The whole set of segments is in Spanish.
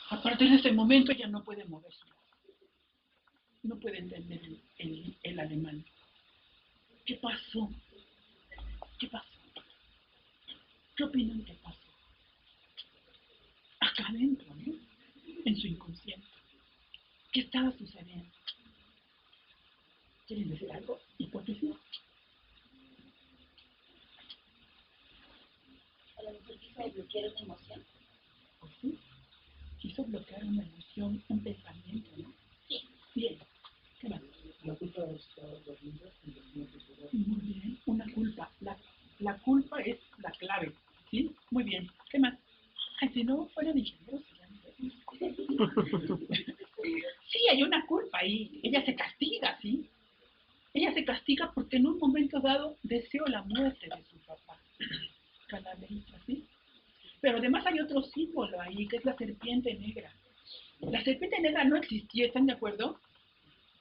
A partir de ese momento ella no puede moverse, no puede entender el alemán. ¿Qué pasó? ¿Qué pasó? ¿Qué opinan que pasó? Acá adentro, ¿no? En su inconsciente. ¿Qué estaba sucediendo? ¿Quieren decir algo? Hipótesis. A lo mejor quiso bloquear una emoción. Pues sí, quiso bloquear una emoción, un pensamiento, ¿no? Sí. Bien. ¿Qué más? La culpa está dormida y dormida. Muy bien, una culpa. La culpa es la clave, ¿sí? Muy bien. ¿Qué más? Ay, si no fueran ingenieros, sí, hay una culpa ahí. Ella se castiga, ¿sí? Ella se castiga porque en un momento dado deseó la muerte de su papá. Calaverita, ¿sí? Pero además hay otro símbolo ahí, que es la serpiente negra. La serpiente negra no existía, ¿están de acuerdo?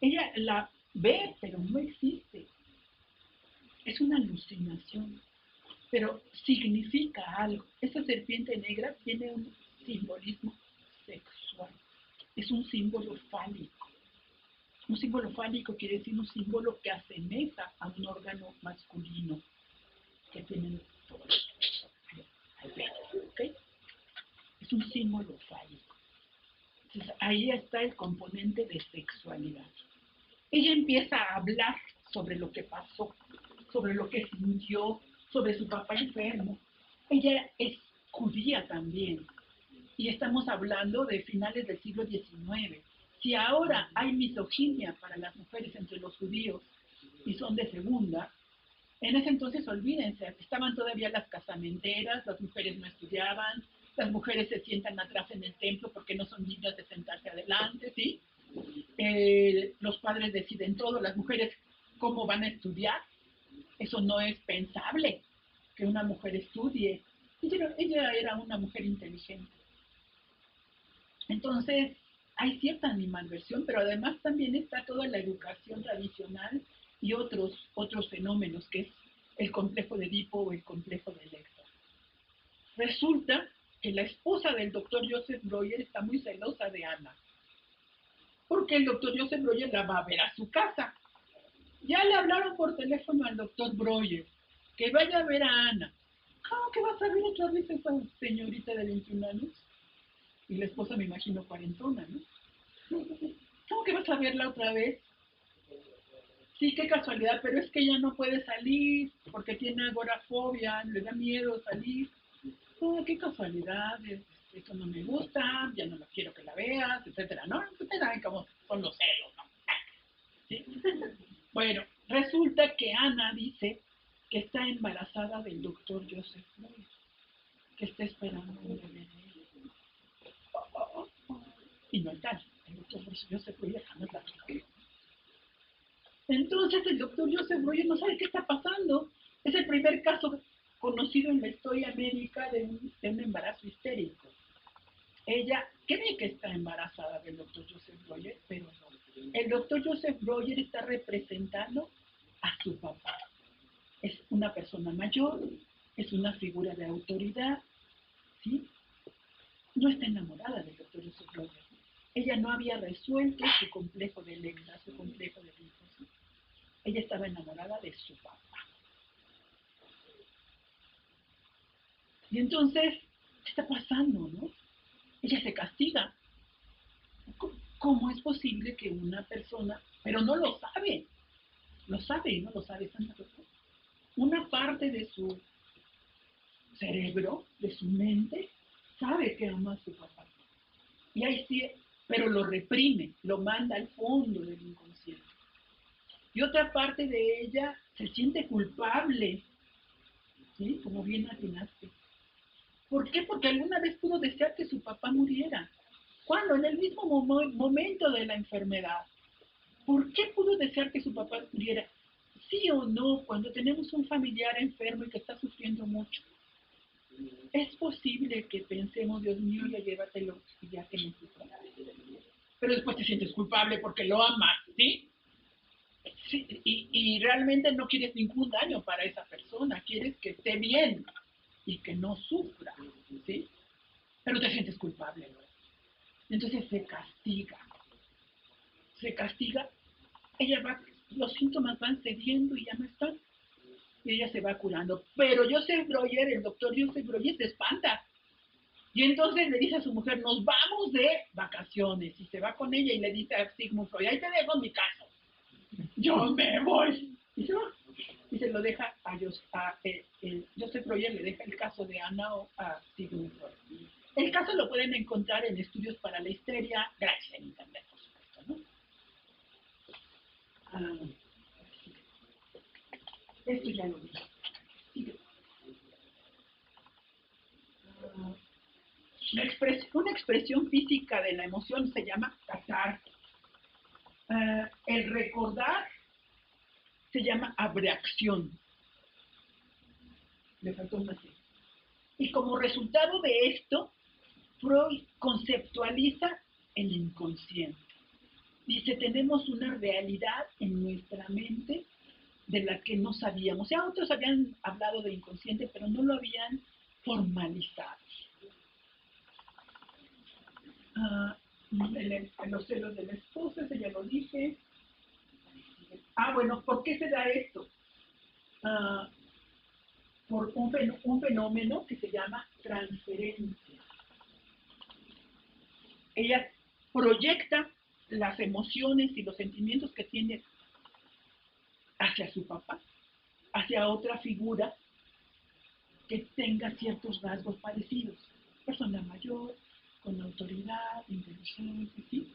Ella la ve, pero no existe. Es una alucinación, pero significa algo. Esa serpiente negra tiene un simbolismo sexual. Es un símbolo fálico. Un símbolo fálico quiere decir un símbolo que asemeja a un órgano masculino que tienen todos. ¿Ok? Es un símbolo fálico. Entonces, ahí está el componente de sexualidad. Ella empieza a hablar sobre lo que pasó, sobre lo que sintió, sobre su papá enfermo. Ella es judía también. Y estamos hablando de finales del siglo XIX. Si ahora hay misoginia para las mujeres entre los judíos y son de segunda, en ese entonces olvídense, estaban todavía las casamenteras, las mujeres no estudiaban, las mujeres se sientan atrás en el templo porque no son dignas de sentarse adelante, ¿sí? Los padres deciden todo, las mujeres cómo van a estudiar, eso no es pensable que una mujer estudie. Ella era una mujer inteligente. Entonces, hay cierta animadversión, pero además también está toda la educación tradicional y otros fenómenos, que es el complejo de Edipo o el complejo de Electra. Resulta que la esposa del doctor Joseph Breuer está muy celosa de Ana, porque el doctor Joseph Breuer la va a ver a su casa. Ya le hablaron por teléfono al doctor Breuer que vaya a ver a Ana. ¿Cómo que vas a ver otra vez a esa señorita de 21 años? Y la esposa me imagino cuarentona, ¿no? ¿Cómo que vas a verla otra vez? Sí, qué casualidad, pero es que ella no puede salir porque tiene agorafobia, le da miedo salir. Oh, qué casualidad, esto no me gusta, ya no quiero que la veas, etcétera, ¿no? Ustedes saben cómo son los celos, ¿no? ¿Sí? Bueno, resulta que Ana dice que está embarazada del doctor Joseph Breuer, que está esperando un bebé de él. Y no es tal, el doctor Joseph Breuer jamás la quiere. Entonces el doctor Joseph Breuer no sabe qué está pasando. Es el primer caso conocido en la historia médica de un embarazo histérico. Ella cree que está embarazada del doctor Joseph Breuer, pero no. El doctor Joseph Breuer está representando a su papá. Es una persona mayor, es una figura de autoridad, ¿sí? No está enamorada del doctor Joseph Breuer. Ella no había resuelto su complejo de Electra, su complejo de Edipo. ¿Sí? Ella estaba enamorada de su papá. Y entonces, ¿qué está pasando, no? Ella se castiga. ¿Cómo es posible que una persona, pero no lo sabe y no lo sabe, una parte de su cerebro, de su mente, sabe que ama a su papá. Y ahí sí, pero lo reprime, lo manda al fondo del inconsciente. Y otra parte de ella se siente culpable, ¿sí? Como bien atinaste. ¿Por qué? Porque alguna vez pudo desear que su papá muriera. ¿Cuándo? En el mismo momento de la enfermedad. ¿Por qué pudo desear que su papá muriera? Sí o no, cuando tenemos un familiar enfermo y que está sufriendo mucho, es posible que pensemos, Dios mío, ya llévatelo y ya que me sufra. Pero después te sientes culpable porque lo amas, ¿sí? Sí, y realmente no quieres ningún daño para esa persona, quieres que esté bien y que no sufra, ¿sí? Pero te sientes culpable, ¿no? Entonces se castiga. Se castiga. Ella va, los síntomas van cediendo y ya no están. Y ella se va curando. Pero Joseph Breuer, el doctor Joseph Breuer, se espanta. Y entonces le dice a su mujer, nos vamos de vacaciones. Y se va con ella y le dice a Sigmund Freud, ahí te dejo mi caso. Yo me voy. Y se va. Y se lo deja a Joseph Breuer, le deja el caso de Ana a Sigmund Freud. El caso lo pueden encontrar en Estudios para la Histeria, gracias a Internet, por supuesto, ¿no? Esto ya lo dije. Sigue. Una expresión física de la emoción se llama catar. El recordar se llama abreacción. Le faltó una C. Y como resultado de esto, Freud conceptualiza el inconsciente. Dice, tenemos una realidad en nuestra mente de la que no sabíamos. O sea, otros habían hablado de inconsciente, pero no lo habían formalizado. En los celos de la esposa, ese ya lo dije. Bueno, ¿por qué se da esto? Por un fenómeno que se llama transferencia. Ella proyecta las emociones y los sentimientos que tiene hacia su papá, hacia otra figura que tenga ciertos rasgos parecidos. Persona mayor, con autoridad, inteligente, ¿sí?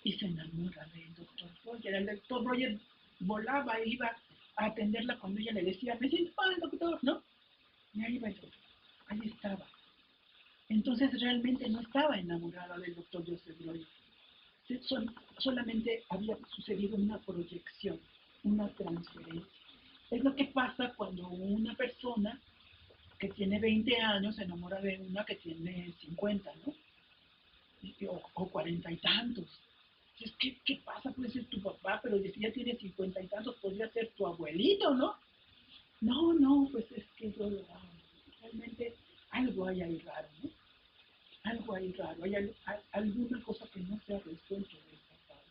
Y se enamora del doctor Breuer. El doctor Breuer volaba e iba a atenderla cuando ella le decía, me siento mal, doctor, ¿no? Y ahí iba el doctor, ahí estaba. Entonces realmente no estaba enamorada del doctor Joseph Breuer. Solamente había sucedido una proyección, una transferencia. Es lo que pasa cuando una persona que tiene 20 años se enamora de una que tiene 50, ¿no? O 40 y tantos. Entonces, ¿qué pasa? Puede ser tu papá, pero si ya tiene 50 y tantos, podría ser tu abuelito, ¿no? No, pues es que yo lo amo. Realmente algo hay ahí raro, ¿no? Algo ahí raro. Hay alguna cosa que no se ha resuelto del pasado.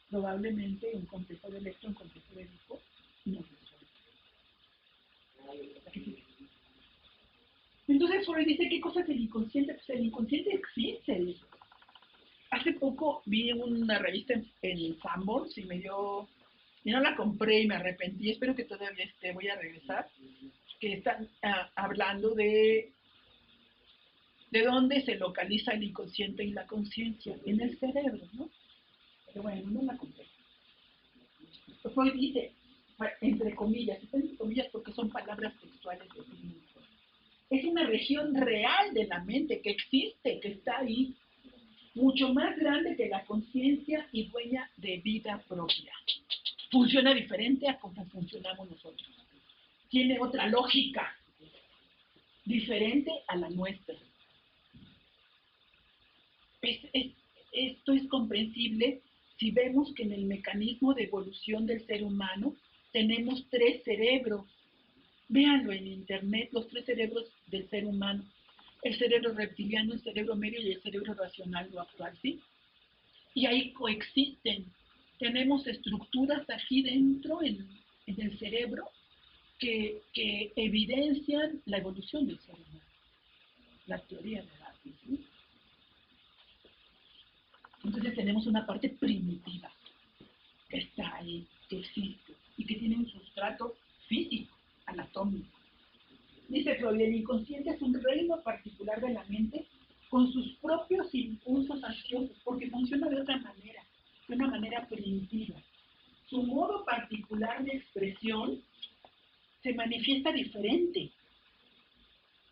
Probablemente un complejo de Electro, un complejo de Edipo, no resuelto. Entonces Freud dice, ¿qué cosa es el inconsciente? Pues el inconsciente existe. Hace poco vi una revista en Sanborns y y no la compré y me arrepentí, espero que todavía esté, voy a regresar, que están hablando de dónde se localiza el inconsciente y la conciencia, en el cerebro, ¿no? Pero bueno, no la compré. Freud dice, entre comillas porque son palabras textuales de Sigmund Freud, es una región real de la mente que existe, que está ahí, mucho más grande que la conciencia y dueña de vida propia. Funciona diferente a como funcionamos nosotros. Tiene otra lógica, diferente a la nuestra. Esto es comprensible si vemos que en el mecanismo de evolución del ser humano tenemos 3 cerebros. Véanlo en internet, los 3 cerebros del ser humano. El cerebro reptiliano, el cerebro medio y el cerebro racional, lo actual, ¿sí? Y ahí coexisten. Tenemos estructuras aquí dentro, en el cerebro, que evidencian la evolución del ser humano. La teoría de Darwin, ¿sí? Entonces tenemos una parte primitiva que está ahí, que existe y que tiene un sustrato físico, anatómico. Dice Freud, el inconsciente es un reino particular de la mente con sus propios impulsos ansiosos, porque funciona de otra manera, de una manera primitiva. Su modo particular de expresión se manifiesta diferente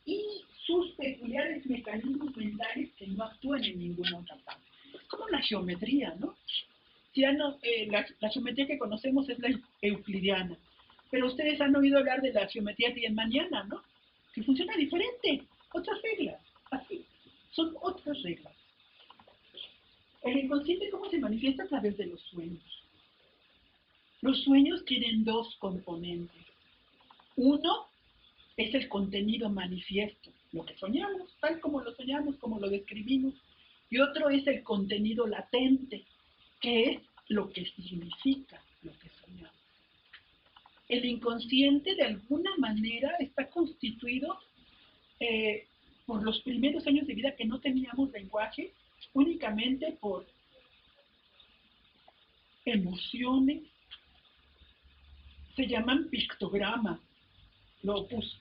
y sus peculiares mecanismos mentales que no actúan en ninguna otra parte. Es como la geometría, ¿no? La geometría que conocemos es la euclidiana, pero ustedes han oído hablar de la geometría riemanniana, ¿no? Que funciona diferente, otras reglas, así, son otras reglas. El inconsciente, ¿cómo se manifiesta? A través de los sueños. Los sueños tienen 2 componentes. Uno es el contenido manifiesto, lo que soñamos, tal como lo soñamos, como lo describimos. y otro es el contenido latente, que es lo que significa lo que soñamos. El inconsciente de alguna manera está constituido por los primeros años de vida que no teníamos lenguaje, únicamente por emociones, se llaman pictogramas.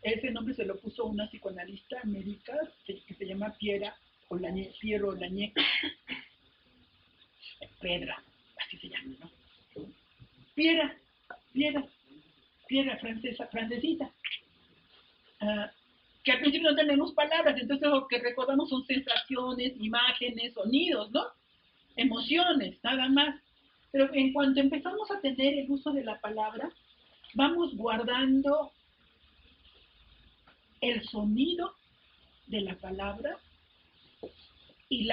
Ese nombre se lo puso una psicoanalista médica que se llama Piero Olañé. Pedra, así se llama, ¿no? Piera francesita. Que al principio no tenemos palabras, entonces lo que recordamos son sensaciones, imágenes, sonidos, ¿no? Emociones, nada más. Pero en cuanto empezamos a tener el uso de la palabra, vamos guardando el sonido de la palabra y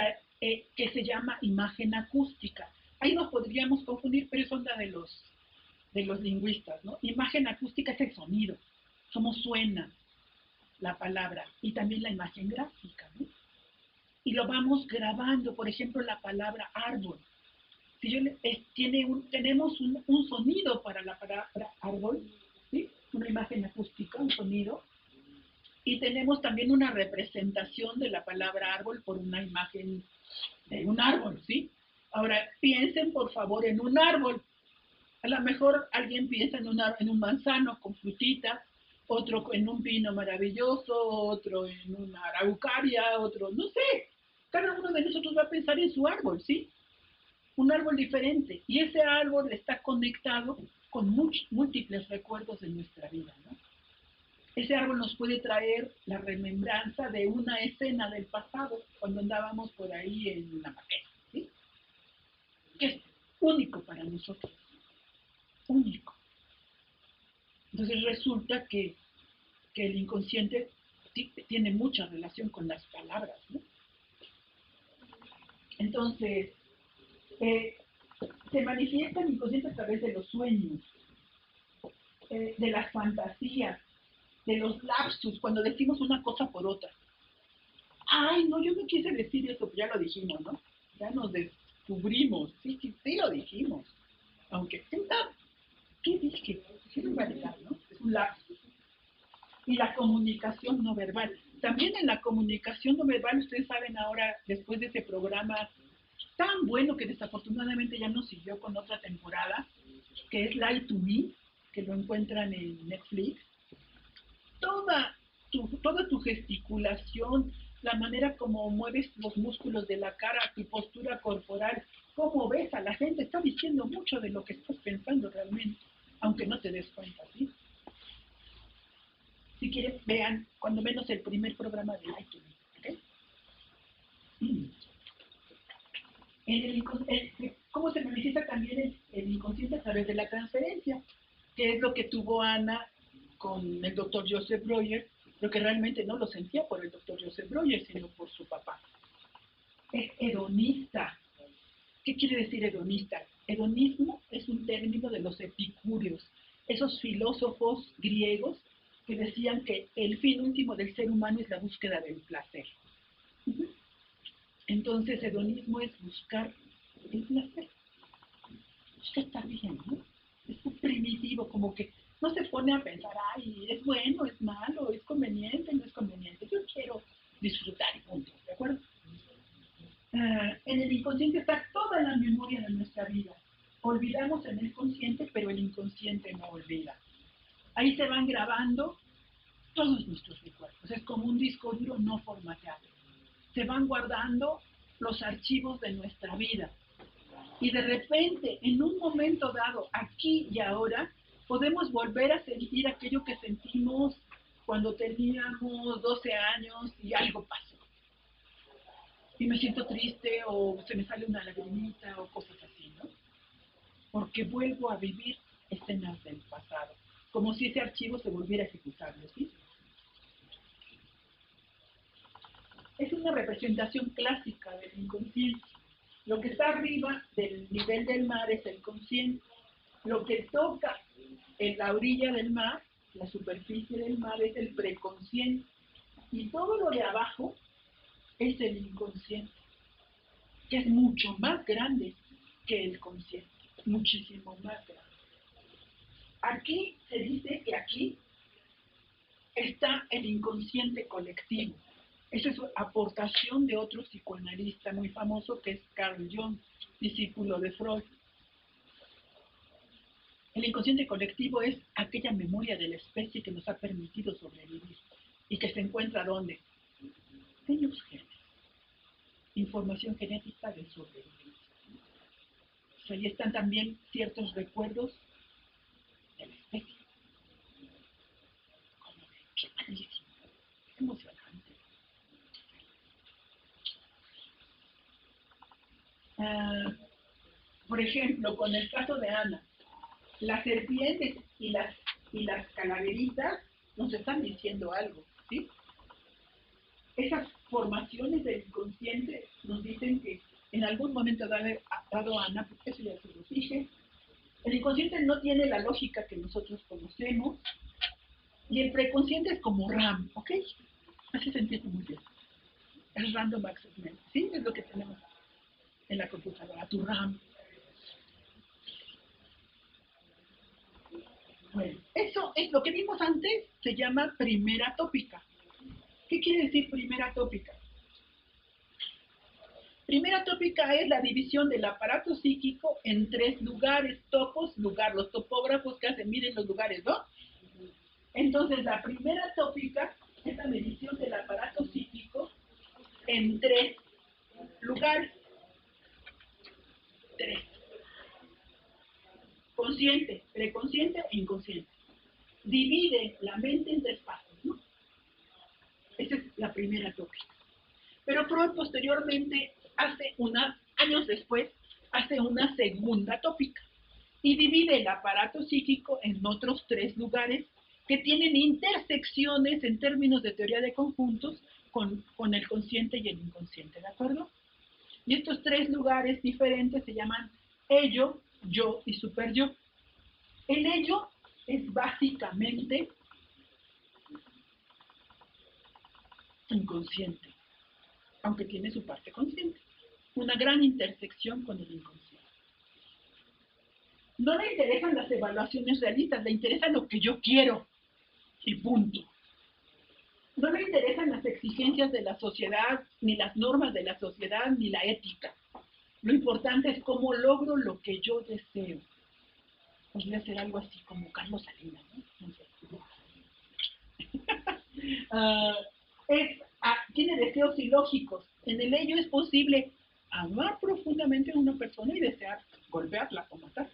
que se llama imagen acústica. Ahí nos podríamos confundir, pero es onda de los lingüistas, ¿no? Imagen acústica es el sonido, cómo suena la palabra, y también la imagen gráfica, ¿no? Y lo vamos grabando, por ejemplo, la palabra árbol. Si tenemos un sonido para la palabra árbol, ¿sí? Una imagen acústica, un sonido, y tenemos también una representación de la palabra árbol por una imagen de un árbol, ¿sí? Ahora, piensen por favor en un árbol. A lo mejor alguien piensa en un manzano con frutitas, otro en un pino maravilloso, otro en una araucaria, otro, no sé. Cada uno de nosotros va a pensar en su árbol, ¿sí? Un árbol diferente. Y ese árbol está conectado con múltiples recuerdos de nuestra vida, ¿no? Ese árbol nos puede traer la remembranza de una escena del pasado, cuando andábamos por ahí en una materia, ¿sí? Que es único para nosotros. Único. Entonces resulta que el inconsciente tiene mucha relación con las palabras, ¿no? Entonces, se manifiesta el inconsciente a través de los sueños, de las fantasías, de los lapsus, cuando decimos una cosa por otra. Ay, no, yo no quise decir eso, ya lo dijimos, ¿no? Ya nos descubrimos, sí lo dijimos. Aunque, ¿qué dije? ¿Qué barbaridad, no? Es un lapsus. Y la comunicación no verbal. También en la comunicación no verbal, ustedes saben ahora, después de ese programa tan bueno que desafortunadamente ya no siguió con otra temporada, que es Lie to Me, que lo encuentran en Netflix. Toda tu gesticulación, la manera como mueves los músculos de la cara, tu postura corporal, cómo ves a la gente, está diciendo mucho de lo que estás pensando realmente, aunque no te des cuenta, ¿sí? Si quieren, vean cuando menos el primer programa de Lie to Me, ¿ok? ¿Cómo se manifiesta también el inconsciente a través de la transferencia? Que es lo que tuvo Ana con el doctor Joseph Breuer, pero que realmente no lo sentía por el doctor Joseph Breuer, sino por su papá. Es hedonista. ¿Qué quiere decir hedonista? Hedonismo es un término de los epicúreos, esos filósofos griegos que decían que el fin último del ser humano es la búsqueda del placer. Entonces, hedonismo es buscar el placer. Esto está bien, ¿no? Es muy primitivo, como que no se pone a pensar, ay, es bueno, es malo, es conveniente, no es conveniente. Yo quiero disfrutar y punto, ¿de acuerdo? En el inconsciente está toda la memoria de nuestra vida. Olvidamos en el consciente, pero el inconsciente no olvida. Ahí se van grabando todos nuestros recuerdos. Es como un disco duro no formateado. Se van guardando los archivos de nuestra vida. Y de repente, en un momento dado, aquí y ahora, podemos volver a sentir aquello que sentimos cuando teníamos 12 años y algo pasó. Y me siento triste o se me sale una lagrimita o cosas así, ¿no? Porque vuelvo a vivir escenas del pasado, como si ese archivo se volviera ejecutable, ¿sí? Es una representación clásica del inconsciente. Lo que está arriba del nivel del mar es el consciente. Lo que toca en la orilla del mar, la superficie del mar, es el preconsciente. Y todo lo de abajo es el inconsciente. que es mucho más grande que el consciente, muchísimo más grande. Aquí se dice que aquí está el inconsciente colectivo. Esa es aportación de otro psicoanalista muy famoso que es Carl Jung, discípulo de Freud. El inconsciente colectivo es aquella memoria de la especie que nos ha permitido sobrevivir y que se encuentra ¿dónde? En los genes. Información genética de sobrevivencia. O sea, ahí están también ciertos recuerdos de la especie. Como de, qué padrísimo, es emocionante. Por ejemplo, con el caso de Ana, las serpientes y las calaveritas nos están diciendo algo, ¿sí? Esas formaciones del inconsciente nos dicen que en algún momento dado Ana, porque eso ya se lo dije, el inconsciente no tiene la lógica que nosotros conocemos y el preconsciente es como RAM, ¿ok? Así se entiende muy bien. Es Random Access Memory, ¿sí? Es lo que tenemos en la computadora, tu RAM. Bueno, eso es lo que vimos antes, se llama primera tópica. ¿Qué quiere decir primera tópica? Primera tópica es la división del aparato psíquico en 3 lugares, topos, lugar, los topógrafos que hacen, miren los lugares, ¿no? Entonces, la primera tópica es la división del aparato psíquico en 3 lugares. 3. Consciente, preconsciente e inconsciente. Divide la mente en 3 partes, ¿no? Esa es la primera tópica. Pero Freud posteriormente, años después, hace una segunda tópica y divide el aparato psíquico en otros 3 lugares que tienen intersecciones en términos de teoría de conjuntos con el consciente y el inconsciente, ¿de acuerdo? Y estos 3 lugares diferentes se llaman ello, yo y superyo. El ello es básicamente inconsciente, aunque tiene su parte consciente. Una gran intersección con el inconsciente. No le interesan las evaluaciones realistas, le interesa lo que yo quiero y punto. No le interesan las exigencias de la sociedad, ni las normas de la sociedad, ni la ética. Lo importante es cómo logro lo que yo deseo. Podría ser algo así como Carlos Salinas, ¿no? No sé. Tiene deseos ilógicos. En el ello es posible amar profundamente a una persona y desear golpearla o matarla.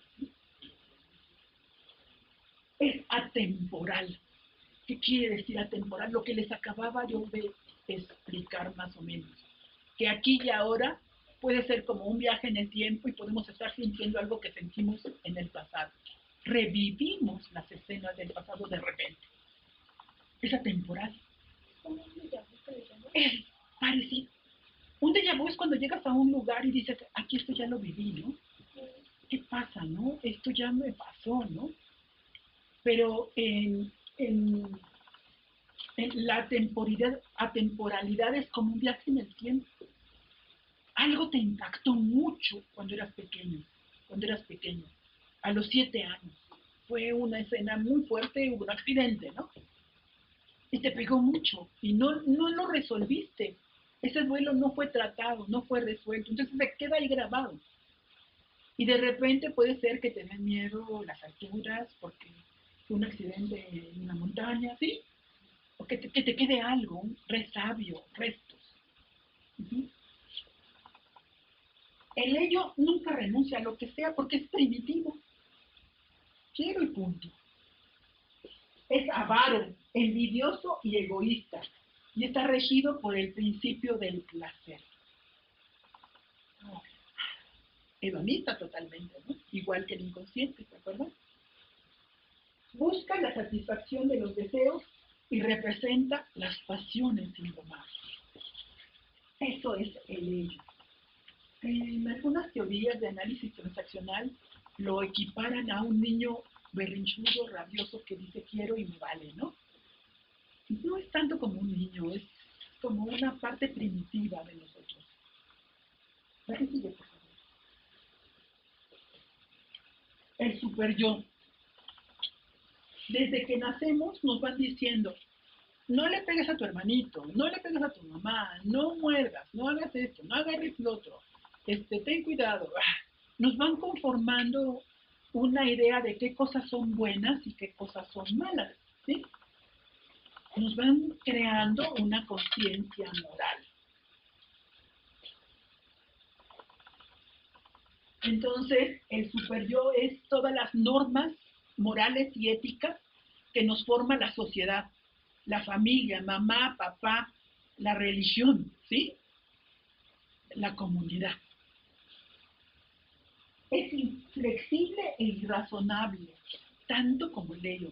Es atemporal. ¿Qué quiere decir atemporal? Lo que les acababa yo de explicar más o menos. Que aquí y ahora puede ser como un viaje en el tiempo y podemos estar sintiendo algo que sentimos en el pasado. Revivimos las escenas del pasado de repente. Es atemporal. Es parecido. Un déjà vu es cuando llegas a un lugar y dices, aquí esto ya lo viví, ¿no? ¿Qué pasa, no? Esto ya me pasó, ¿no? Pero en la atemporalidad es como un viaje en el tiempo. Algo te impactó mucho cuando eras pequeño, a los 7 años. Fue una escena muy fuerte, hubo un accidente, ¿no? Y te pegó mucho y no lo resolviste. Ese duelo no fue tratado, no fue resuelto, entonces se queda ahí grabado. Y de repente puede ser que te den miedo las alturas porque fue un accidente en una montaña, ¿sí? O que te quede algo, un resabio, restos. Uh-huh. El ello nunca renuncia a lo que sea porque es primitivo. Quiero y punto. Es avaro, envidioso y egoísta. Y está regido por el principio del placer. Hedonista totalmente, ¿no? Igual que el inconsciente, ¿te acuerdas? Busca la satisfacción de los deseos y representa las pasiones indomables. Eso es el ello. En algunas teorías de análisis transaccional lo equiparan a un niño berrinchudo, rabioso, que dice quiero y me vale, ¿no? No es tanto como un niño, es como una parte primitiva de nosotros. La que sigue, por favor. El super yo. Desde que nacemos nos van diciendo, no le pegues a tu hermanito, no le pegues a tu mamá, no muerdas, no hagas esto, no agarres lo otro, ten cuidado. Nos van conformando una idea de qué cosas son buenas y qué cosas son malas, ¿sí? Nos van creando una conciencia moral. Entonces, el super yo es todas las normas morales y éticas que nos forma la sociedad, la familia, mamá, papá, la religión, ¿sí? La comunidad. Es inflexible e irrazonable, tanto como el ello.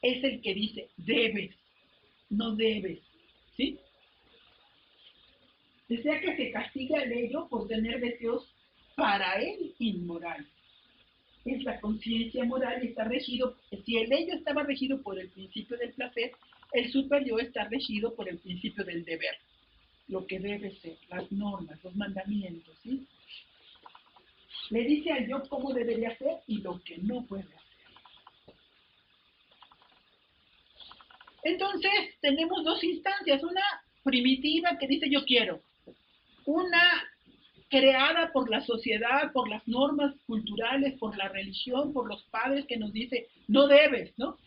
Es el que dice, debes, no debes, ¿sí? Desea que se castigue al ello por tener deseos para él inmoral. Es la conciencia moral y está regido, si el ello estaba regido por el principio del placer, el super yo está regido por el principio del deber, lo que debe ser, las normas, los mandamientos, ¿sí? Le dice al yo cómo debería ser y lo que no puede hacer. Entonces, tenemos dos instancias, una primitiva que dice yo quiero, una creada por la sociedad, por las normas culturales, por la religión, por los padres que nos dice, no debes, ¿no?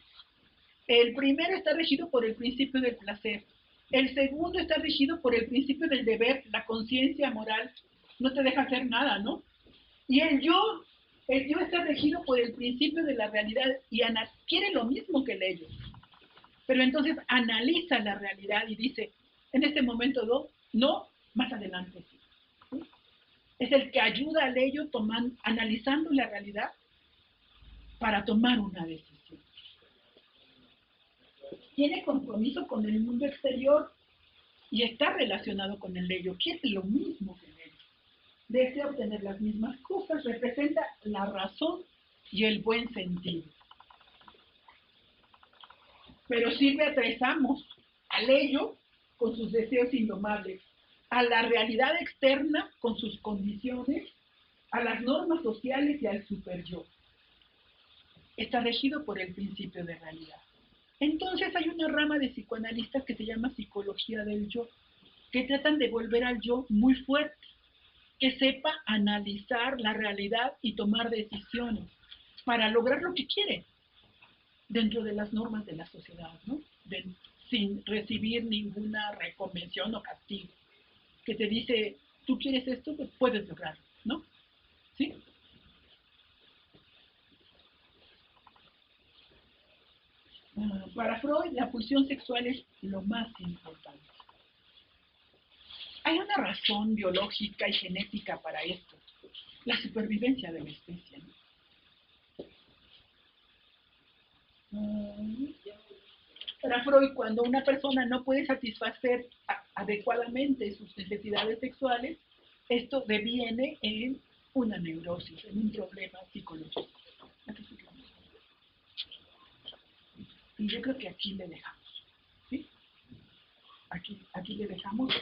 El primero está regido por el principio del placer. El segundo está regido por el principio del deber, la conciencia moral. No te deja hacer nada, ¿no? Y el yo está regido por el principio de la realidad y quiere lo mismo que el ello. Pero entonces analiza la realidad y dice, en este momento no, más adelante sí. Es el que ayuda al ello analizando la realidad para tomar una decisión. Tiene compromiso con el mundo exterior y está relacionado con el ello. Quiere lo mismo que el ello. Desea obtener las mismas cosas, representa la razón y el buen sentido. Pero sirve a tres amos, al ello con sus deseos indomables, a la realidad externa con sus condiciones, a las normas sociales y al super yo. Está regido por el principio de realidad. Entonces hay una rama de psicoanalistas que se llama psicología del yo, que tratan de volver al yo muy fuerte, que sepa analizar la realidad y tomar decisiones para lograr lo que quiere dentro de las normas de la sociedad, ¿no? Sin recibir ninguna reconvención o castigo, que te dice, tú quieres esto, pues puedes lograrlo, ¿no? ¿Sí? Para Freud, la pulsión sexual es lo más importante. Hay una razón biológica y genética para esto, la supervivencia de la especie, ¿no? Para Freud, cuando una persona no puede satisfacer adecuadamente sus necesidades sexuales, esto deviene en una neurosis, en un problema psicológico. Y yo creo que aquí le dejamos, ¿sí? Aquí le dejamos.